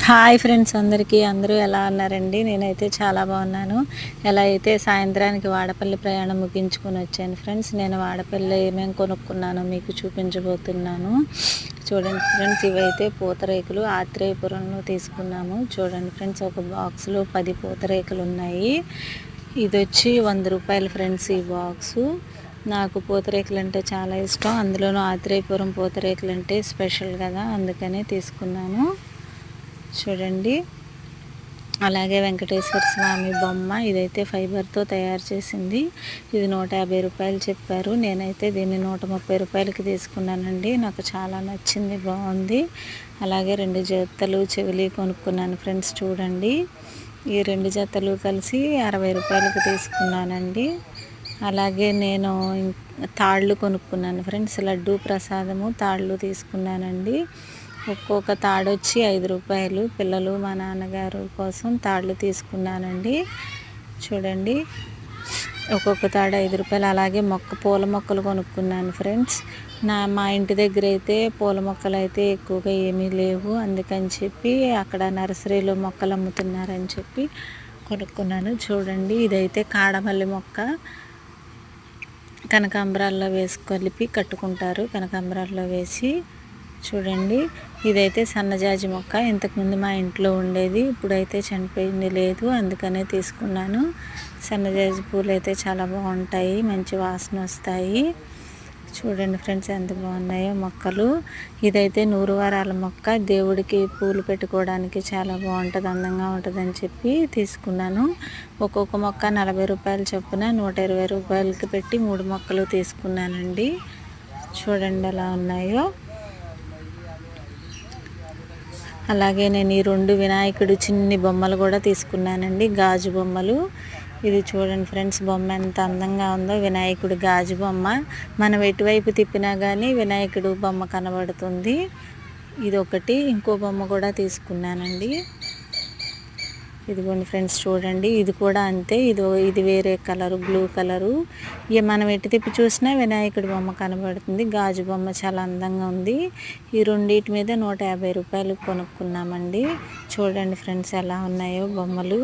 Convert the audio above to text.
Hi friends, అందరూ ఎలా ఉన్నారండి? నేనైతే చాలా బాగున్నాను. ఎలా అయితే సాయంత్రానికి వాడపల్లి ప్రయాణం ముగించుకొని వచ్చాను ఫ్రెండ్స్. నేను వాడపల్లి ఏమేమి కొనుక్కున్నానో మీకు చూపించబోతున్నాను. చూడండి ఫ్రెండ్స్, ఇవైతే పూతరేకులు ఆత్రేయపురంలో తీసుకున్నాము. చూడండి ఫ్రెండ్స్, ఒక బాక్స్లో 10 పూతరేకులు ఉన్నాయి. ఇది వచ్చి 100 రూపాయలు ఫ్రెండ్స్ ఈ బాక్సు. నాకు పూతరేకులు అంటే చాలా ఇష్టం, అందులోనూ ఆత్రేయపురం పూతరేకులు అంటే స్పెషల్ కదా, అందుకనే తీసుకున్నాను. చూడండి, అలాగే వెంకటేశ్వర స్వామి బొమ్మ, ఇదైతే ఫైబర్తో తయారు చేసింది. ఇది 150 రూపాయలు చెప్పారు. నేనైతే దీన్ని 130 రూపాయలకి తీసుకున్నానండి. నాకు చాలా నచ్చింది, బాగుంది. అలాగే 2 జతలు చెవిలి కొనుక్కున్నాను ఫ్రెండ్స్. చూడండి, ఈ 2 జతలు కలిసి 60 రూపాయలకి తీసుకున్నానండి. అలాగే నేను తాళ్ళు కొనుక్కున్నాను ఫ్రెండ్స్. లడ్డూ ప్రసాదము తాళ్ళు తీసుకున్నానండి. ఒక్కొక్క తాడు వచ్చి 5 రూపాయలు. పిల్లలు మా నాన్నగారు కోసం తాళ్ళు తీసుకున్నానండి. చూడండి, ఒక్కొక్క తాడు 5 రూపాయలు. అలాగే పూల మొక్కలు కొనుక్కున్నాను ఫ్రెండ్స్. మా ఇంటి దగ్గర అయితే పూల మొక్కలు అయితే ఎక్కువగా ఏమీ లేవు, అందుకని చెప్పి అక్కడ నర్సరీలో మొక్కలు అమ్ముతున్నారని చెప్పి కొనుక్కున్నాను. చూడండి, ఇదైతే కాడమల్లి మొక్క, కనకాంబరాల్లో వేసి కలిపి కట్టుకుంటారు. కనకాంబరాల్లో వేసి చూడండి, ఇదైతే సన్నజాజి మొక్క. ఇంతకుముందు మా ఇంట్లో ఉండేది, ఇప్పుడైతే చనిపోయింది, లేదు, అందుకనే తీసుకున్నాను. సన్నజాజి పూలు అయితే చాలా బాగుంటాయి, మంచి వాసన వస్తాయి. చూడండి ఫ్రెండ్స్, ఎంత బాగున్నాయో మొక్కలు. ఇదైతే 100 వారాల మొక్క, దేవుడికి పూలు పెట్టుకోవడానికి చాలా బాగుంటుంది, అందంగా ఉంటుందని చెప్పి తీసుకున్నాను. ఒక్కొక్క మొక్క 40 రూపాయలు చొప్పున 120 రూపాయలకి పెట్టి 3 మొక్కలు తీసుకున్నానండి. చూడండి ఎలా ఉన్నాయో. అలాగే నేను ఈ 2 వినాయకుడు చిన్ని బొమ్మలు కూడా తీసుకున్నానండి, గాజు బొమ్మలు. ఇది చూడండి ఫ్రెండ్స్, బొమ్మ ఎంత అందంగా ఉందో. వినాయకుడు గాజు బొమ్మ, మనం ఎటువైపు తిప్పినా కానీ వినాయకుడు బొమ్మ కనబడుతుంది. ఇది ఒకటి. ఇంకో బొమ్మ కూడా తీసుకున్నానండి. ఇదిగోండి ఫ్రెండ్స్, చూడండి, ఇది కూడా అంతే. ఇది వేరే కలరు, బ్లూ కలరు. ఇక మనం ఎటు తిప్పి చూసినా వినాయకుడి బొమ్మ కనబడుతుంది. గాజు బొమ్మ చాలా అందంగా ఉంది. ఈ రెండింటి మీద 150 రూపాయలు కొనుక్కున్నామండి. చూడండి ఫ్రెండ్స్, ఎలా ఉన్నాయో బొమ్మలు.